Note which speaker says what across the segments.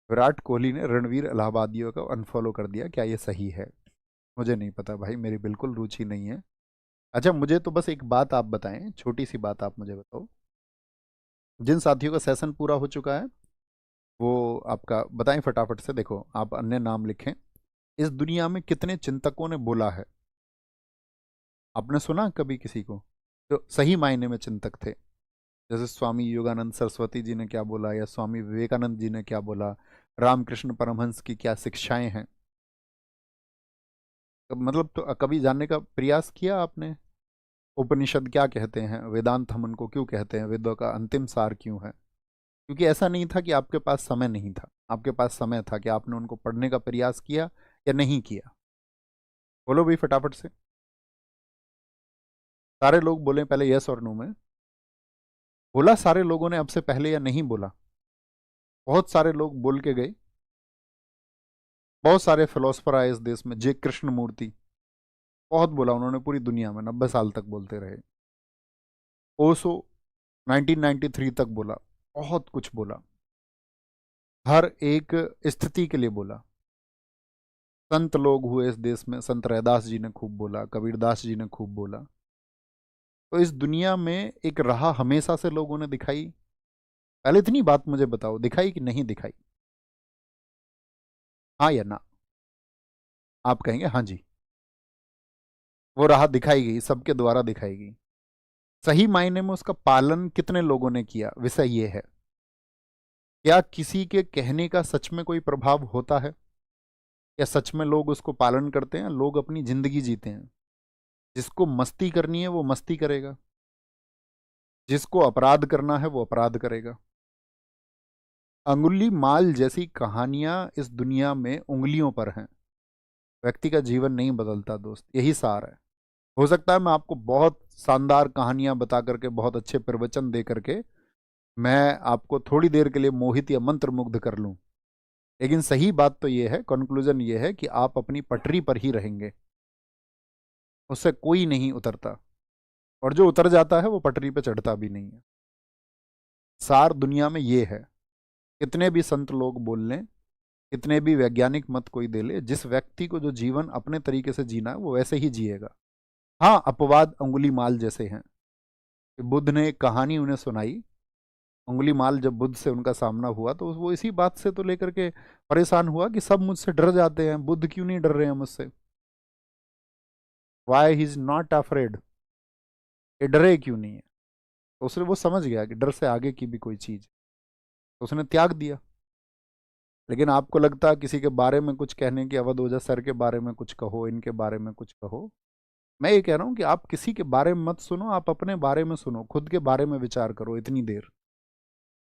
Speaker 1: विराट कोहली ने रणवीर इलाहाबादियों को अनफॉलो कर दिया, क्या ये सही है? मुझे नहीं पता भाई, मेरी बिल्कुल रुचि नहीं है। अच्छा, मुझे तो बस एक बात आप बताएं, छोटी सी बात आप मुझे बताओ। जिन साथियों का सेशन पूरा हो चुका है वो आपका बताएं फटाफट से। देखो, आप अन्य नाम लिखें। इस दुनिया में कितने चिंतकों ने बोला है? आपने सुना कभी किसी को जो सही मायने में चिंतक थे? जैसे स्वामी योगानंद सरस्वती जी ने क्या बोला, या स्वामी विवेकानंद जी ने क्या बोला, रामकृष्ण परमहंस की क्या शिक्षाएं हैं? मतलब तो कभी जानने का प्रयास किया आपने? उपनिषद क्या कहते हैं, वेदांत हम उनको क्यों कहते हैं, वेदों का अंतिम सार क्यों है? क्योंकि ऐसा नहीं था कि आपके पास समय नहीं था, आपके पास समय था कि आपने उनको पढ़ने का प्रयास किया या नहीं किया। बोलो भाई फटाफट से। सारे लोग बोले पहले यस और नो में। बोला सारे लोगों ने अब से पहले या नहीं बोला? बहुत सारे लोग बोल के गए। बहुत सारे फिलोसफर आए इस देश में, जे कृष्ण मूर्ति, बहुत बोला उन्होंने, पूरी दुनिया में 90 साल तक बोलते रहे। ओशो 1993 तक बोला, बहुत कुछ बोला, हर एक स्थिति के लिए बोला। संत लोग हुए इस देश में, संत रैदास जी ने खूब बोला, कबीरदास जी ने खूब बोला। तो इस दुनिया में एक राह हमेशा से लोगों ने दिखाई। पहले इतनी बात मुझे बताओ, दिखाई कि नहीं दिखाई? हाँ या ना? आप कहेंगे हाँ जी। वो राह दिखाई गई, सबके द्वारा दिखाई गई। सही मायने में उसका पालन कितने लोगों ने किया, विषय ये है। क्या किसी के कहने का सच में कोई प्रभाव होता है? या सच में लोग उसको पालन करते हैं? लोग अपनी जिंदगी जीते हैं। जिसको मस्ती करनी है वो मस्ती करेगा, जिसको अपराध करना है वो अपराध करेगा। अंगुली माल जैसी कहानियां इस दुनिया में उंगलियों पर हैं। व्यक्ति का जीवन नहीं बदलता दोस्त, यही सार है। हो सकता है मैं आपको बहुत शानदार कहानियां बता करके, बहुत अच्छे प्रवचन दे करके मैं आपको थोड़ी देर के लिए मोहित या मंत्र मुग्ध कर लूं, लेकिन सही बात तो यह है, कंक्लूजन ये है कि आप अपनी पटरी पर ही रहेंगे, उससे कोई नहीं उतरता। और जो उतर जाता है वो पटरी पर चढ़ता भी नहीं है। सार दुनिया में ये है। कितने भी संत लोग बोल लें, कितने भी वैज्ञानिक मत कोई दे ले, जिस व्यक्ति को जो जीवन अपने तरीके से जीना है वो वैसे ही जिएगा। हाँ, अपवाद अंगुली माल जैसे हैं। कि बुद्ध ने एक कहानी उन्हें सुनाई। अंगुली माल जब बुद्ध से उनका सामना हुआ तो वो इसी बात से तो लेकर के परेशान हुआ कि सब मुझसे डर जाते हैं, बुद्ध क्यों नहीं डर रहे हैं मुझसे? Why he is not afraid? ये डरे क्यों नहीं है? तो उसने वो समझ गया कि डर से आगे की भी कोई चीज, तो उसने त्याग दिया। लेकिन आपको लगता है किसी के बारे में कुछ कहने की अवध हो जाए, सर के बारे में कुछ कहो, इनके बारे में कुछ कहो। मैं ये कह रहा हूं कि आप किसी के बारे में मत सुनो, आप अपने बारे में सुनो, खुद के बारे में विचार करो इतनी देर।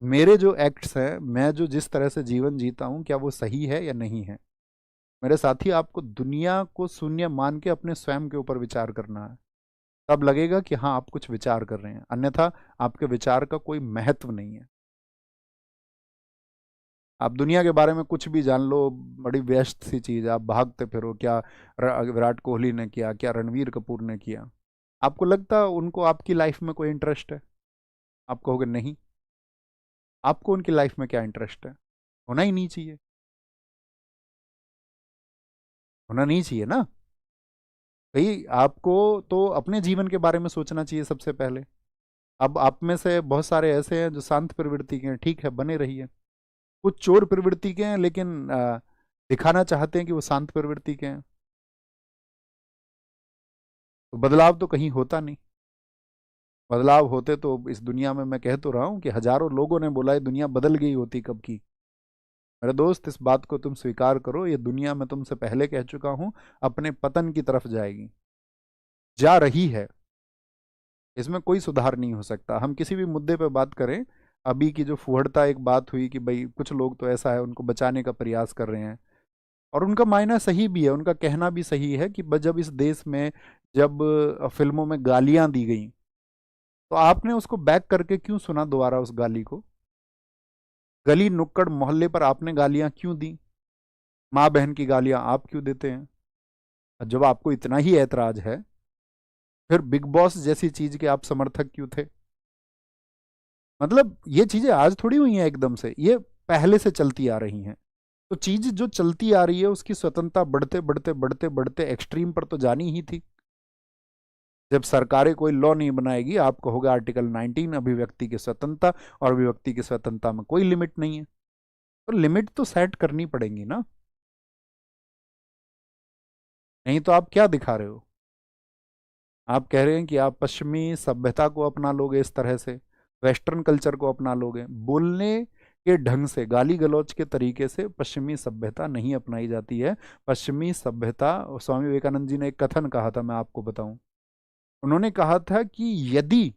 Speaker 1: मेरे जो एक्ट्स हैं, मैं जो जिस तरह से जीवन जीता हूं, क्या वो सही है या नहीं है? मेरे साथी, आपको दुनिया को शून्य मान के अपने स्वयं के ऊपर विचार करना है। तब लगेगा कि हाँ आप कुछ विचार कर रहे हैं, अन्यथा आपके विचार का कोई महत्व नहीं है। आप दुनिया के बारे में कुछ भी जान लो, बड़ी व्यस्त सी चीज है, आप भागते फिरो, क्या विराट कोहली ने किया, क्या रणवीर कपूर ने किया? आपको लगता है उनको आपकी लाइफ में कोई इंटरेस्ट है? आप कहोगे नहीं। आपको उनकी लाइफ में क्या इंटरेस्ट है? होना ही नहीं चाहिए, होना नहीं चाहिए ना। भाई आपको तो अपने जीवन के बारे में सोचना चाहिए सबसे पहले। अब आप में से बहुत सारे ऐसे हैं जो शांत प्रवृत्ति के हैं, ठीक है, बने रहिए। कुछ चोर प्रवृत्ति के हैं, लेकिन दिखाना चाहते हैं कि वो शांत प्रवृत्ति के हैं। तो बदलाव तो कहीं होता नहीं। बदलाव होते तो इस दुनिया में, मैं कह तो रहा हूं कि हजारों लोगों ने बोला ये दुनिया बदल गई होती कब की। मेरे दोस्त, इस बात को तुम स्वीकार करो, ये दुनिया मैं तुमसे पहले कह चुका हूं, अपने पतन की तरफ जाएगी, जा रही है। इसमें कोई सुधार नहीं हो सकता। हम किसी भी मुद्दे पर बात करें, अभी की जो फुहड़ता एक बात हुई कि भाई कुछ लोग तो ऐसा है उनको बचाने का प्रयास कर रहे हैं, और उनका मायना सही भी है, उनका कहना भी सही है कि जब इस देश में, जब फिल्मों में गालियां दी गई, तो आपने उसको बैक करके क्यों सुना दोबारा उस गाली को? गली नुक्कड़ मोहल्ले पर आपने गालियां क्यों दी? माँ बहन की गालियां आप क्यों देते हैं? और जब आपको इतना ही ऐतराज है, फिर बिग बॉस जैसी चीज के आप समर्थक क्यों थे? मतलब ये चीजें आज थोड़ी हुई हैं एकदम से, ये पहले से चलती आ रही हैं। तो चीज जो चलती आ रही है उसकी स्वतंत्रता बढ़ते बढ़ते बढ़ते बढ़ते एक्सट्रीम पर तो जानी ही थी। जब सरकारें कोई लॉ नहीं बनाएगी, आप कहोगे आर्टिकल 19 अभिव्यक्ति की स्वतंत्रता, और अभिव्यक्ति की स्वतंत्रता में कोई लिमिट नहीं है, तो लिमिट तो सेट करनी पड़ेगी ना। नहीं तो आप क्या दिखा रहे हो? आप कह रहे हैं कि आप पश्चिमी सभ्यता को अपना लोगे, इस तरह से वेस्टर्न कल्चर को अपना लोगे। बोलने के ढंग से, गाली गलौज के तरीके से पश्चिमी सभ्यता नहीं अपनाई जाती है। पश्चिमी सभ्यता, स्वामी विवेकानंद जी ने एक कथन कहा था, मैं आपको बताऊं। उन्होंने कहा था कि यदि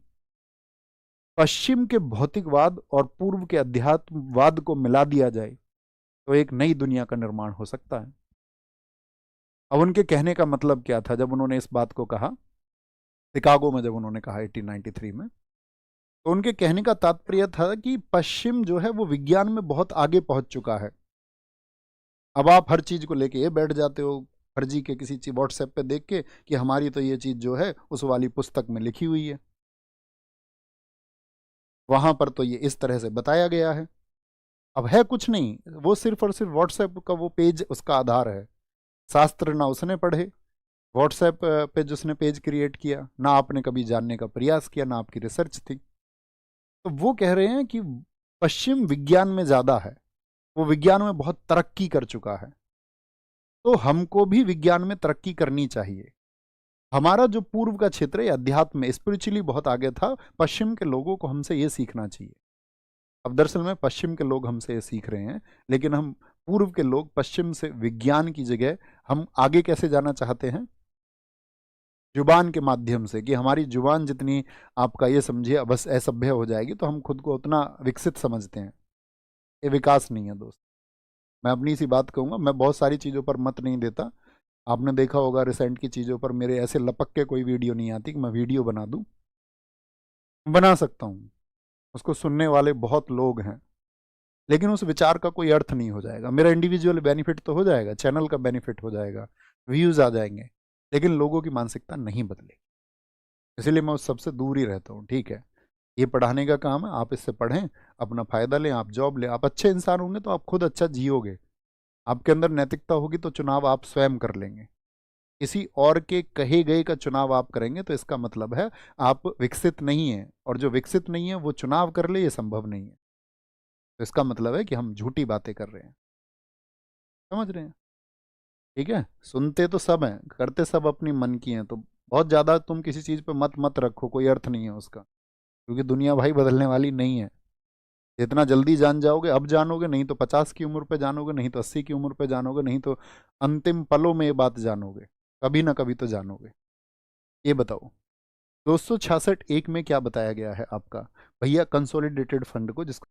Speaker 1: पश्चिम के भौतिकवाद और पूर्व के अध्यात्मवाद को मिला दिया जाए तो एक नई दुनिया का निर्माण हो सकता है। अब उनके कहने का मतलब क्या था जब उन्होंने इस बात को कहा, शिकागो में जब उन्होंने कहा 1893 में, तो उनके कहने का तात्पर्य था कि पश्चिम जो है वो विज्ञान में बहुत आगे पहुंच चुका है। अब आप हर चीज को लेके ये बैठ जाते हो फर्जी के किसी चीज व्हाट्सएप पे देख के कि हमारी तो ये चीज जो है उस वाली पुस्तक में लिखी हुई है, वहां पर तो ये इस तरह से बताया गया है। अब है कुछ नहीं, वो सिर्फ और सिर्फ व्हाट्सएप का वो पेज उसका आधार है। शास्त्र ना उसने पढ़े, व्हाट्सएप पे जिसने पेज क्रिएट किया, ना आपने कभी जानने का प्रयास किया, ना आपकी रिसर्च थी। तो वो कह रहे हैं कि पश्चिम विज्ञान में ज्यादा है, वो विज्ञान में बहुत तरक्की कर चुका है, तो हमको भी विज्ञान में तरक्की करनी चाहिए। हमारा जो पूर्व का क्षेत्र है अध्यात्म में स्पिरिचुअली बहुत आगे था, पश्चिम के लोगों को हमसे ये सीखना चाहिए। अब दरअसल में पश्चिम के लोग हमसे ये सीख रहे हैं, लेकिन हम पूर्व के लोग पश्चिम से विज्ञान की जगह हम आगे कैसे जाना चाहते हैं? जुबान के माध्यम से, कि हमारी जुबान जितनी, आपका ये समझिए बस असभ्य हो जाएगी तो हम खुद को उतना विकसित समझते हैं। ये विकास नहीं है दोस्त। मैं अपनी सी बात कहूंगा, मैं बहुत सारी चीज़ों पर मत नहीं देता। आपने देखा होगा रिसेंट की चीज़ों पर मेरे ऐसे लपक के कोई वीडियो नहीं आती कि मैं वीडियो बना दूं। बना सकता हूं, उसको सुनने वाले बहुत लोग हैं, लेकिन उस विचार का कोई अर्थ नहीं हो जाएगा। मेरा इंडिविजुअल बेनिफिट तो हो जाएगा, चैनल का बेनिफिट हो जाएगा, व्यूज आ जाएंगे, लेकिन लोगों की मानसिकता नहीं बदलेगी। इसलिए मैं उस सबसे दूर ही रहता हूँ। ठीक है, ये पढ़ाने का काम है, आप इससे पढ़ें, अपना फायदा लें, आप जॉब लें। आप अच्छे इंसान होंगे तो आप खुद अच्छा जियोगे, आपके अंदर नैतिकता होगी तो चुनाव आप स्वयं कर लेंगे। किसी और के कहे गए का चुनाव आप करेंगे तो इसका मतलब है आप विकसित नहीं है, और जो विकसित नहीं है वो चुनाव कर ले, ये संभव नहीं है। तो इसका मतलब है कि हम झूठी बातें कर रहे हैं। समझ रहे हैं? ठीक है, सुनते तो सब हैं, करते सब अपनी मन की हैं, तो बहुत ज्यादा तुम किसी चीज पे मत मत रखो, कोई अर्थ नहीं है उसका, क्योंकि दुनिया भाई बदलने वाली नहीं है। जितना जल्दी जान जाओगे अब जानोगे, नहीं तो 50 की उम्र पे जानोगे, नहीं तो 80 की उम्र पे जानोगे, नहीं तो अंतिम पलों में ये बात जानोगे। कभी ना कभी तो जानोगे। ये बताओ, 266 एक में क्या बताया गया है आपका? भैया कंसोलिडेटेड फंड को, जिसको